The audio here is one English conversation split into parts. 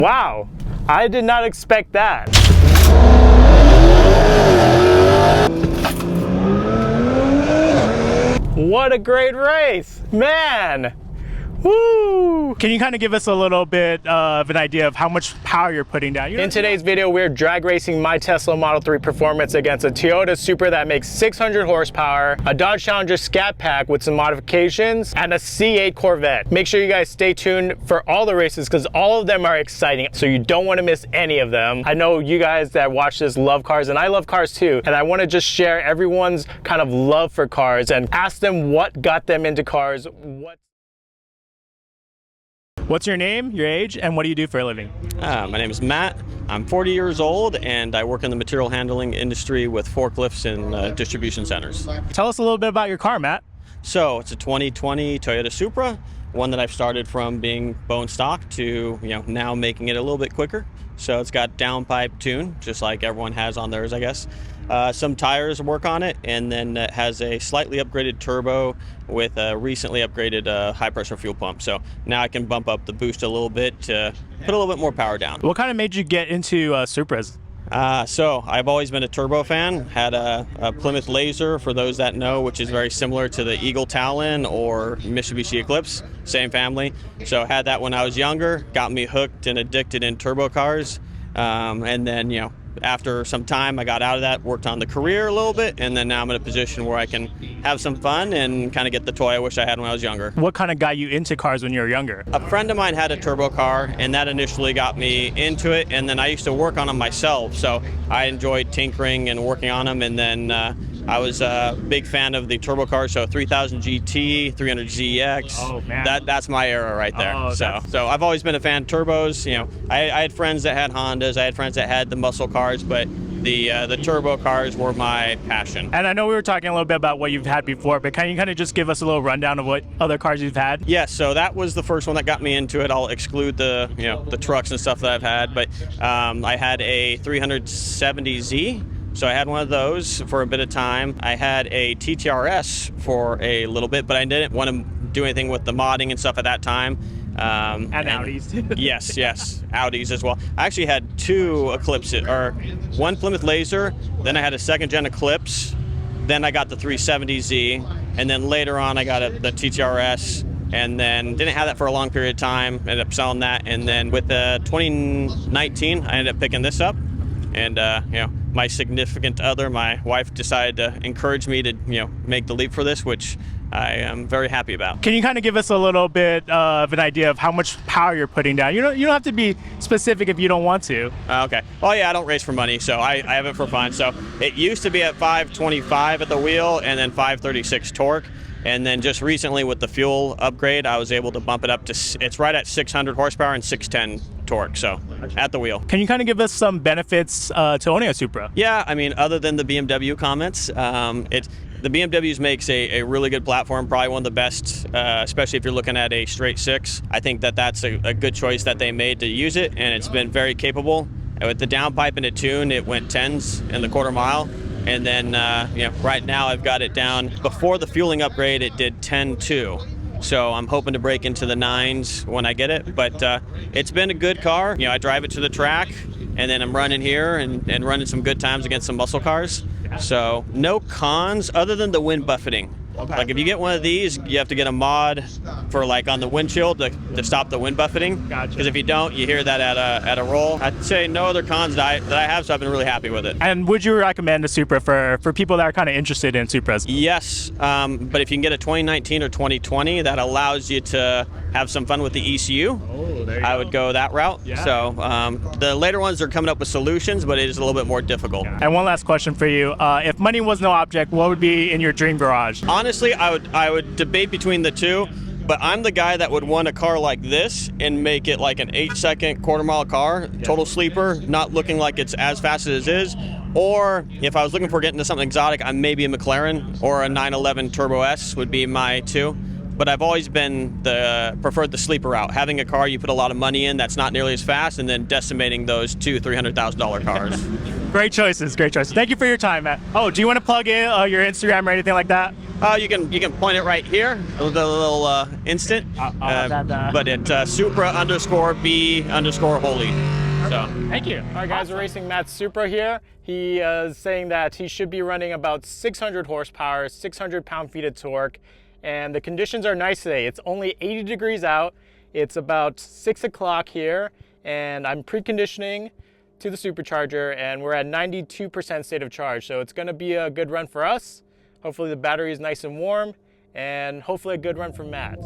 Wow, I did not expect that. What a great race, man. Woo! Can you kind of give us a little bit of an idea of how much power you're putting down? In today's video, we're drag racing my Tesla Model 3 Performance against a Toyota Supra that makes 600 horsepower, a Dodge Challenger Scatpack with some modifications, and a C8 Corvette. Make sure you guys stay tuned for all the races because all of them are exciting, so you don't want to miss any of them. I know you guys that watch this love cars, and I love cars too, and I want to just share everyone's kind of love for cars and ask them what got them into cars. What's your name, your age, and what do you do for a living? My name is Matt. I'm 40 years old, and I work in the material handling industry with forklifts and distribution centers. Tell us a little bit about your car, Matt. So it's a 2020 Toyota Supra, one that I've started from being bone stock to now making it a little bit quicker. So it's got downpipe tune, just like everyone has on theirs, I guess. Some tires work on it, and then it has a slightly upgraded turbo with a recently upgraded high-pressure fuel pump. So now I can bump up the boost a little bit to put a little bit more power down. What kind of made you get into Supras? So I've always been a turbo fan. Had a Plymouth Laser, for those that know, which is very similar to the Eagle Talon or Mitsubishi Eclipse, same family. So had that when I was younger, got me hooked and addicted in turbo cars. And then, after some time I got out of that, worked on the career a little bit, and then now I'm in a position where I can have some fun and kind of get the toy I wish I had when I was younger. What kind of got you into cars when you were younger? A friend of mine had a turbo car, and that initially got me into it, and then I used to work on them myself, so I enjoyed tinkering and working on them, and then I was a big fan of the turbo cars, so 3000 GT, 300 ZX. Oh, man. That's my era right there. Oh, so I've always been a fan of turbos. I had friends that had Hondas, I had friends that had the muscle cars, but the turbo cars were my passion. And I know we were talking a little bit about what you've had before, but can you kind of just give us a little rundown of what other cars you've had? Yes, so that was the first one that got me into it. I'll exclude the the trucks and stuff that I've had, but I had a 370Z. So I had one of those for a bit of time. I had a TTRS for a little bit, but I didn't want to do anything with the modding and stuff at that time. And Audis too. Yes, Audis as well. I actually had two Eclipses, or one Plymouth Laser, then I had a second-gen Eclipse, then I got the 370Z, and then later on I got the TTRS, and then didn't have that for a long period of time, ended up selling that, and then with 2019 I ended up picking this up, and my significant other, my wife, decided to encourage me to make the leap for this, which I am very happy about. Can you kind of give us a little bit of an idea of how much power you're putting down? You don't have to be specific if you don't want to. Okay. Well, yeah, I don't race for money, so I have it for fun. So it used to be at 525 at the wheel and then 536 torque. And then just recently with the fuel upgrade, I was able to bump it up to, it's right at 600 horsepower and 610 torque, so at the wheel. Can you kind of give us some benefits to owning a Supra? Yeah, I mean, other than the BMW comments, the BMWs makes a really good platform, probably one of the best, especially if you're looking at a straight six. I think that's a good choice that they made to use it, and it's been very capable. And with the downpipe and the tune, it went 10s in the quarter mile. And then, right now I've got it down. Before the fueling upgrade, it did 10.2. So I'm hoping to break into the 9s when I get it. But it's been a good car. I drive it to the track, and then I'm running here and running some good times against some muscle cars. So no cons other than the wind buffeting. Okay. Like if you get one of these, you have to get a mod for like on the windshield to stop the wind buffeting. Gotcha. Because if you don't, you hear that at a roll. I'd say no other cons that I have, so I've been really happy with it. And would you recommend a Supra for people that are kind of interested in Supras? Yes, but if you can get a 2019 or 2020, that allows you to have some fun with the ECU. Oh, there you I go. would go that route. Yeah. So the later ones are coming up with solutions, but it is a little bit more difficult. And one last question for you. If money was no object, what would be in your dream garage? Honestly, I would debate between the two, but I'm the guy that would want a car like this and make it like an 8-second quarter-mile car, total sleeper, not looking like it's as fast as it is. Or if I was looking for getting to something exotic, maybe a McLaren or a 911 Turbo S would be my two. but I've always been preferred the sleeper route. Having a car you put a lot of money in that's not nearly as fast, and then decimating those $200,000-$300,000 cars. Great choices, great choices. Thank you for your time, Matt. Oh, do you want to plug in your Instagram or anything like that? You can point it right here, the little instant. But it's Supra_B_Holy. So Thank you. All right, guys, we're racing Matt's Supra here. He is saying that he should be running about 600 horsepower, 600 pound-feet of torque, and the conditions are nice today. It's only 80 degrees out. It's about 6 o'clock here, and I'm preconditioning to the supercharger, and we're at 92% state of charge, so it's going to be a good run for us. Hopefully the battery is nice and warm, and hopefully a good run for Matt.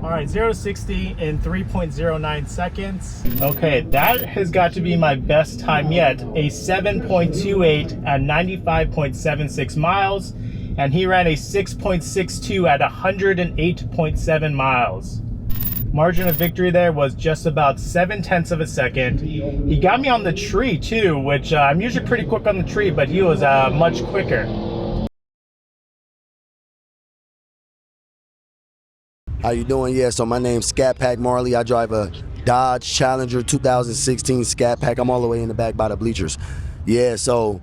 All right, 0 to 60 in 3.09 seconds. Okay, that has got to be my best time yet. A 7.28 at 95.76 miles, and he ran a 6.62 at 108.7 miles. Margin of victory there was just about 0.7 of a second. He got me on the tree too, which I'm usually pretty quick on the tree, but he was much quicker. How you doing? Yeah, so my name's Scat Pack Marley. I drive a Dodge Challenger 2016 Scat Pack. I'm all the way in the back by the bleachers. Yeah, so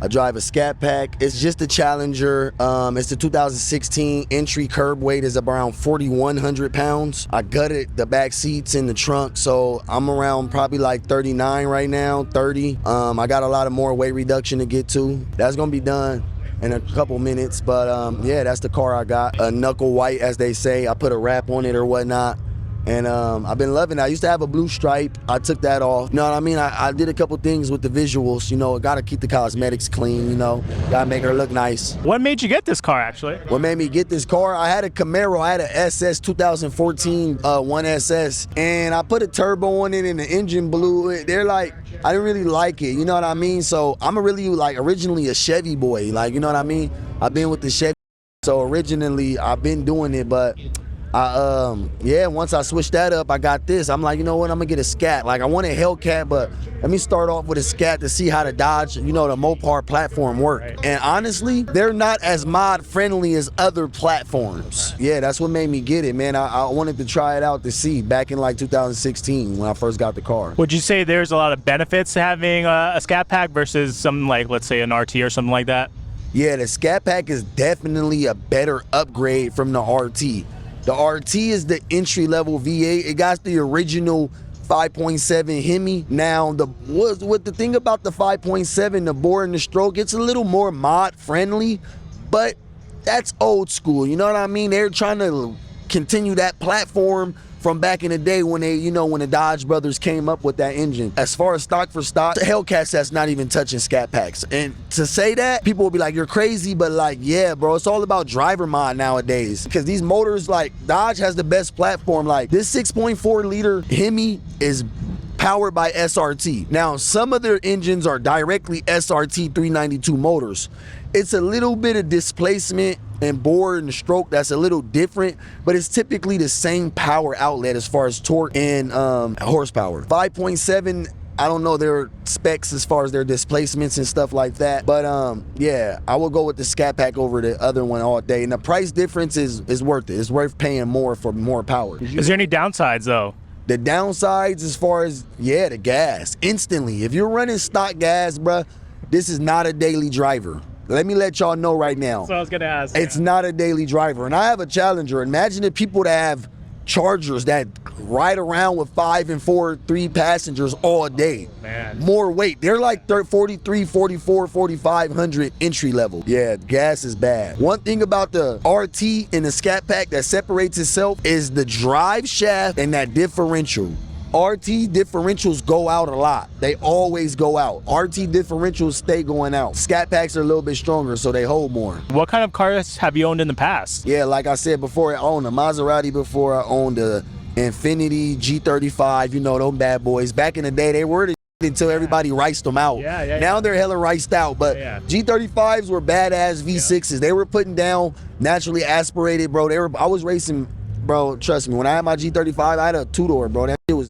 I drive a Scat Pack. It's just a Challenger. It's the 2016. Entry curb weight is around 4,100 pounds. I gutted the back seats in the trunk, so I'm around probably like 39 right now, 30. I got a lot of more weight reduction to get to. That's gonna be done in a couple minutes, but yeah, that's the car I got. A knuckle white, as they say. I put a wrap on it or whatnot, and I've been loving it. I used to have a blue stripe. I took that off. You know what I mean? I did a couple things with the visuals. You know, gotta keep the cosmetics clean, you know, gotta make her look nice. What made you get this car, actually? What made me get this car? I had a Camaro. I had a SS 2014 1SS, and I put a turbo on it and the engine blew. They're like, I didn't really like it, you know what I mean? So I'm originally a Chevy boy, like, you know what I mean? I've been with the Chevy, so originally I've been doing it, but yeah, once I switched that up, I got this. I'm like, you know what, I'm gonna get a Scat. Like, I want a Hellcat, but let me start off with a Scat to see how the Dodge, you know, the Mopar platform work. Right. And honestly, they're not as mod friendly as other platforms. Yeah, that's what made me get it, man. I wanted to try it out to see back in like 2016 when I first got the car. Would you say there's a lot of benefits to having a Scat Pack versus something like, let's say, an RT or something like that? Yeah, the Scat Pack is definitely a better upgrade from the RT. The RT is the entry-level V8. It got the original 5.7 Hemi. Now, the thing about the 5.7, the bore and the stroke, it's a little more mod-friendly, but that's old school. You know what I mean? They're trying to continue that platform from back in the day when they, you know, when the Dodge brothers came up with that engine. As far as stock for stock, the Hellcats that's not even touching Scat Packs. And to say that, people will be like, you're crazy, but like, yeah, bro, it's all about driver mod nowadays. Because these motors, like, Dodge has the best platform. Like, this 6.4 liter Hemi is powered by SRT. Now, some of their engines are directly SRT 392 motors. It's a little bit of displacement and bore and stroke that's a little different, but it's typically the same power outlet as far as torque and horsepower. 5.7, I don't know their specs as far as their displacements and stuff like that, but yeah, I will go with the Scat Pack over the other one all day, and the price difference is worth it. It's worth paying more for more power. Is there any downsides though? The downsides as far as, yeah, the gas. Instantly, if you're running stock gas, bruh, this is not a daily driver. Let me let y'all know right now. So I was gonna ask. It's not a daily driver. And I have a Challenger. Imagine the people that have Chargers that ride around with 5 and 4, 3 passengers all day. Man. More weight. They're like 43, 44, 4,500 entry level. Yeah, gas is bad. One thing about the RT and the Scat Pack that separates itself is the drive shaft and that differential. RT differentials go out a lot. They always go out. RT differentials stay going out. Scat Packs are a little bit stronger, so they hold more. What kind of cars have you owned in the past? Yeah, like I said before, I owned a Maserati before. I owned a Infiniti G35, you know, those bad boys. Back in the day, they were the until everybody riced them out. Now they're hella riced out, but G35s were badass V6s. They were putting down naturally aspirated, bro. I was racing, bro, trust me. When I had my G35, I had a two-door, bro. That shit was,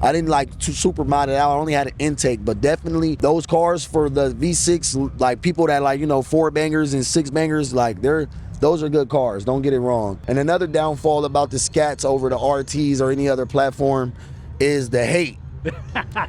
I didn't like too super modded out. I only had an intake, but definitely those cars for the V6, like people that like, you know, 4 bangers and 6 bangers, like those are good cars. Don't get it wrong. And another downfall about the Scats over the RTs or any other platform is the hate.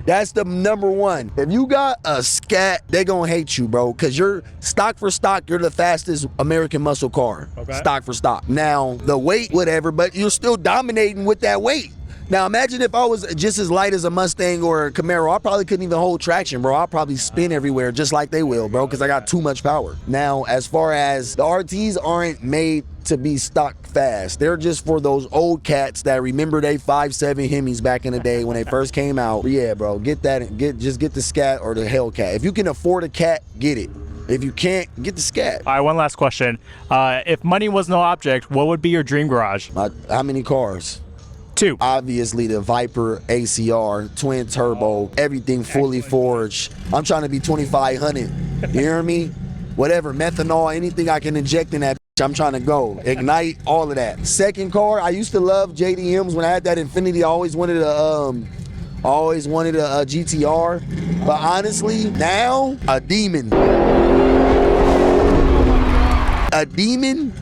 That's the number one. If you got a Scat, they gonna hate you, bro, because you're stock for stock, you're the fastest American muscle car. Stock for stock. Now, the weight, whatever, but you're still dominating with that weight. Now, imagine if I was just as light as a Mustang or a Camaro. I probably couldn't even hold traction, bro. I'll probably spin everywhere just like they will, bro, because I got too much power. Now, as far as the RTs aren't made to be stock fast. They're just for those old cats that remember they 5.7 Hemis back in the day when they first came out. But yeah, bro, get that. Just get the Scat or the Hellcat. If you can afford a cat, get it. If you can't, get the Scat. All right, one last question. If money was no object, what would be your dream garage? How many cars? 2. Obviously the Viper ACR, twin turbo, everything fully forged. I'm trying to be 2,500. You hear me? Whatever, methanol, anything I can inject in that, I'm trying to go. Ignite, all of that. Second car, I used to love JDMs. When I had that Infiniti, I always wanted a GTR. But honestly, now, a Demon. A Demon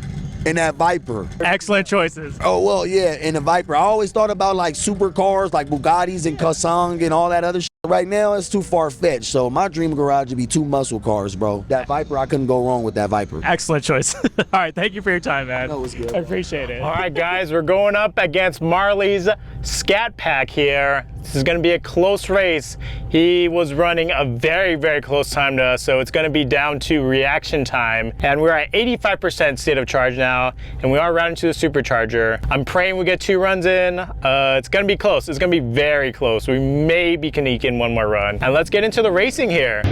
and that Viper. Excellent choices. Oh, well, yeah, and the Viper. I always thought about like supercars, like Bugattis and Kasang and all that other shit. Right now, it's too far-fetched, so my dream garage would be 2 muscle cars, bro. That Viper, I couldn't go wrong with that Viper. Excellent choice. All right, thank you for your time, man. No, it's good. I appreciate it. All right, guys, we're going up against Marley's Scat Pack here. This is going to be a close race. He was running a very, very close time to us, so it's going to be down to reaction time. And we're at 85% state of charge now, and we are routing to the supercharger. I'm praying we get 2 runs in. It's going to be close. It's going to be very close. We may be sneaking one more run. And let's get into the racing here.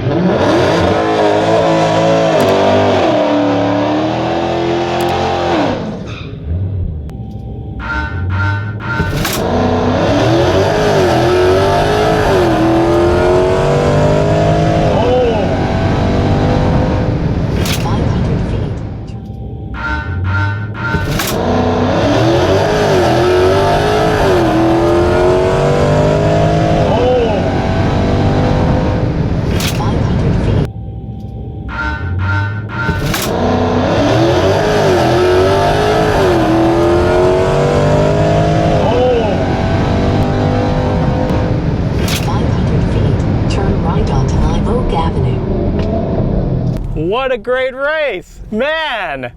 What a great race, man.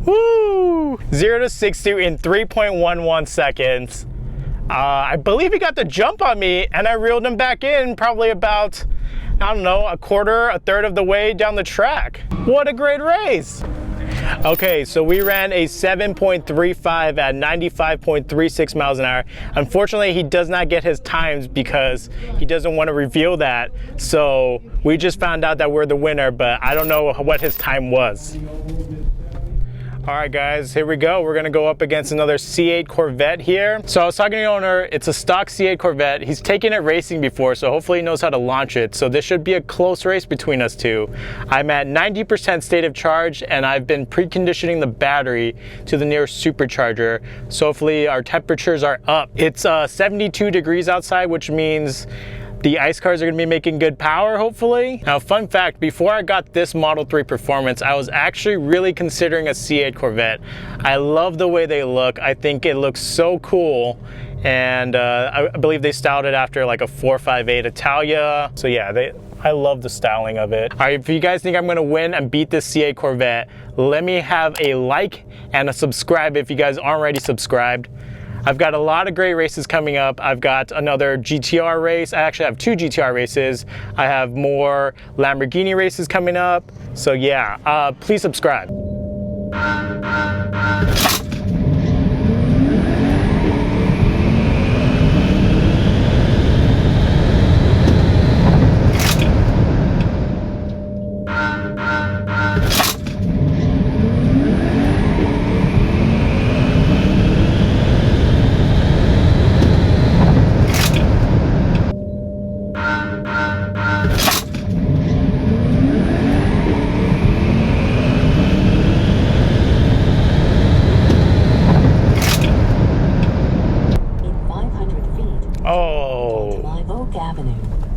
Woo! 0 to 60 in 3.11 seconds. I believe he got the jump on me and I reeled him back in probably about, I don't know, a third of the way down the track. What a great race. Okay, so we ran a 7.35 at 95.36 miles an hour. Unfortunately, he does not get his times because he doesn't want to reveal that. So we just found out that we're the winner, but I don't know what his time was. All right, guys, here we go. We're gonna go up against another C8 Corvette here. So I was talking to the owner, it's a stock C8 Corvette. He's taken it racing before, so hopefully he knows how to launch it. So this should be a close race between us two. I'm at 90% state of charge, and I've been preconditioning the battery to the nearest supercharger. So hopefully our temperatures are up. It's 72 degrees outside, which means the ice cars are gonna be making good power, hopefully. Now, fun fact, before I got this Model 3 Performance, I was actually really considering a C8 Corvette. I love the way they look. I think it looks so cool. And I believe they styled it after like a 458 Italia. So yeah, I love the styling of it. All right, if you guys think I'm gonna win and beat this C8 Corvette, let me have a like and a subscribe if you guys aren't already subscribed. I've got a lot of great races coming up. I've got another GTR race. I actually have 2 GTR races. I have more Lamborghini races coming up. So yeah, please subscribe.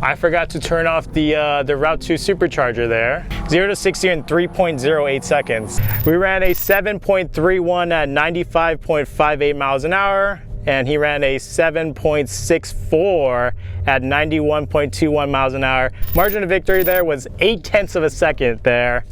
I forgot to turn off the Route 2 supercharger there. 0 to 60 in 3.08 seconds. We ran a 7.31 at 95.58 miles an hour, and he ran a 7.64 at 91.21 miles an hour. Margin of victory there was 0.8 of a second there.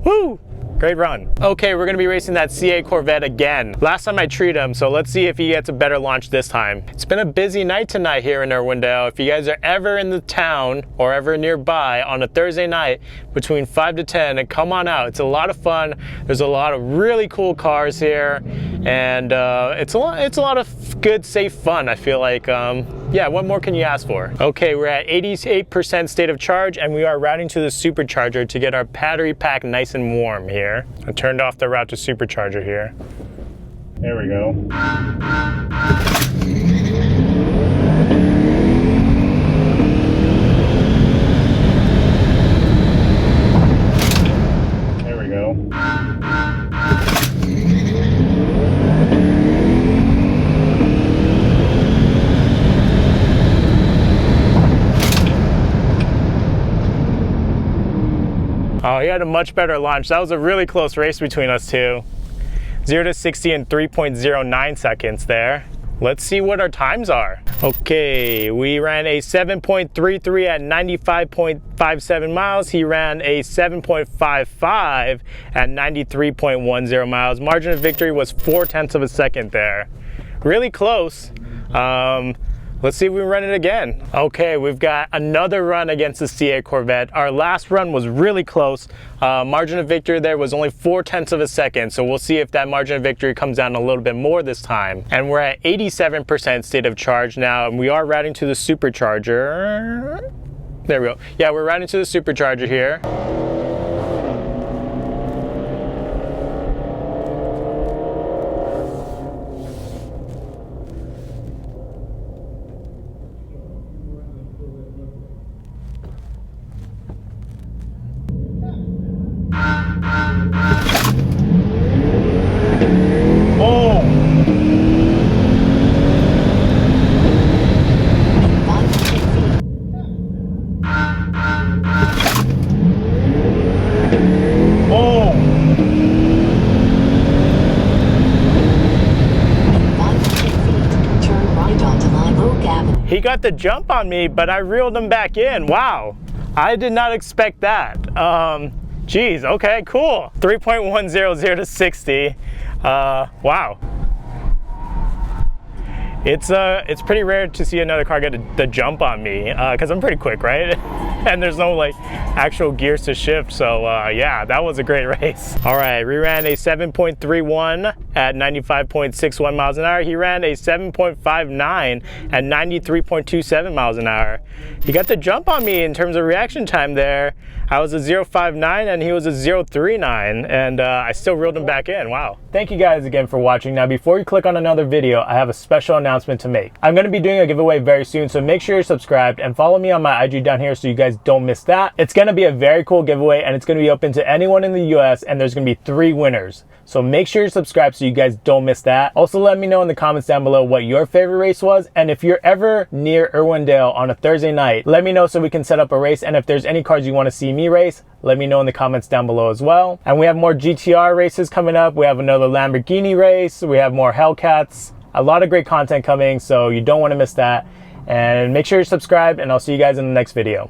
Woo! Great run. Okay, we're gonna be racing that CA Corvette again. Last time I treated him, so let's see if he gets a better launch this time. It's been a busy night tonight here in Irwindale. If you guys are ever in the town or ever nearby on a Thursday night between 5 to 10, and come on out. It's a lot of fun. There's a lot of really cool cars here, and it's a lot of good, safe fun, I feel like. Yeah, what more can you ask for? Okay, we're at 88% state of charge, and we are routing to the supercharger to get our battery pack nice and warm here. I turned off the route to supercharger here. There we go. There we go. Oh, he had a much better launch. That was a really close race between us two. 0 to 60 in 3.09 seconds there. Let's see what our times are. Okay, we ran a 7.33 at 95.57 miles. He ran a 7.55 at 93.10 miles. Margin of victory was 0.4 of a second there. Really close. Let's see if we run it again. Okay, we've got another run against the CA Corvette. Our last run was really close. Margin of victory there was only 0.4 of a second, so we'll see if that margin of victory comes down a little bit more this time. And we're at 87% state of charge now, and we are routing to the supercharger. There we go. Yeah, we're routing to the supercharger here. He got the jump on me, but I reeled him back in. Wow, I did not expect that. Geez, okay, cool. 3.100 to 60. Wow. It's pretty rare to see another car get the jump on me, because I'm pretty quick, right? And there's no like actual gears to shift, so yeah, that was a great race. All right, we ran a 7.31 at 95.61 miles an hour. He ran a 7.59 at 93.27 miles an hour. He got the jump on me in terms of reaction time there. I was a 0.59 and he was a 0.39, and I still reeled him back in. Wow. Thank you guys again for watching. Now, before you click on another video, I have a special announcement to make. I'm going to be doing a giveaway very soon, so make sure you're subscribed and follow me on my IG down here so you guys don't miss that. It's going to be a very cool giveaway, and it's going to be open to anyone in the US, and there's going to be 3 winners. So make sure you're subscribed so you guys don't miss that. Also, let me know in the comments down below what your favorite race was, and if you're ever near Irwindale on a Thursday night, let me know so we can set up a race. And if there's any cars you want to see me race, let me know in the comments down below as well. And we have more GTR races coming up. We have another Lamborghini race. We have more Hellcats. A lot of great content coming, so you don't want to miss that. And make sure you're subscribed, and I'll see you guys in the next video.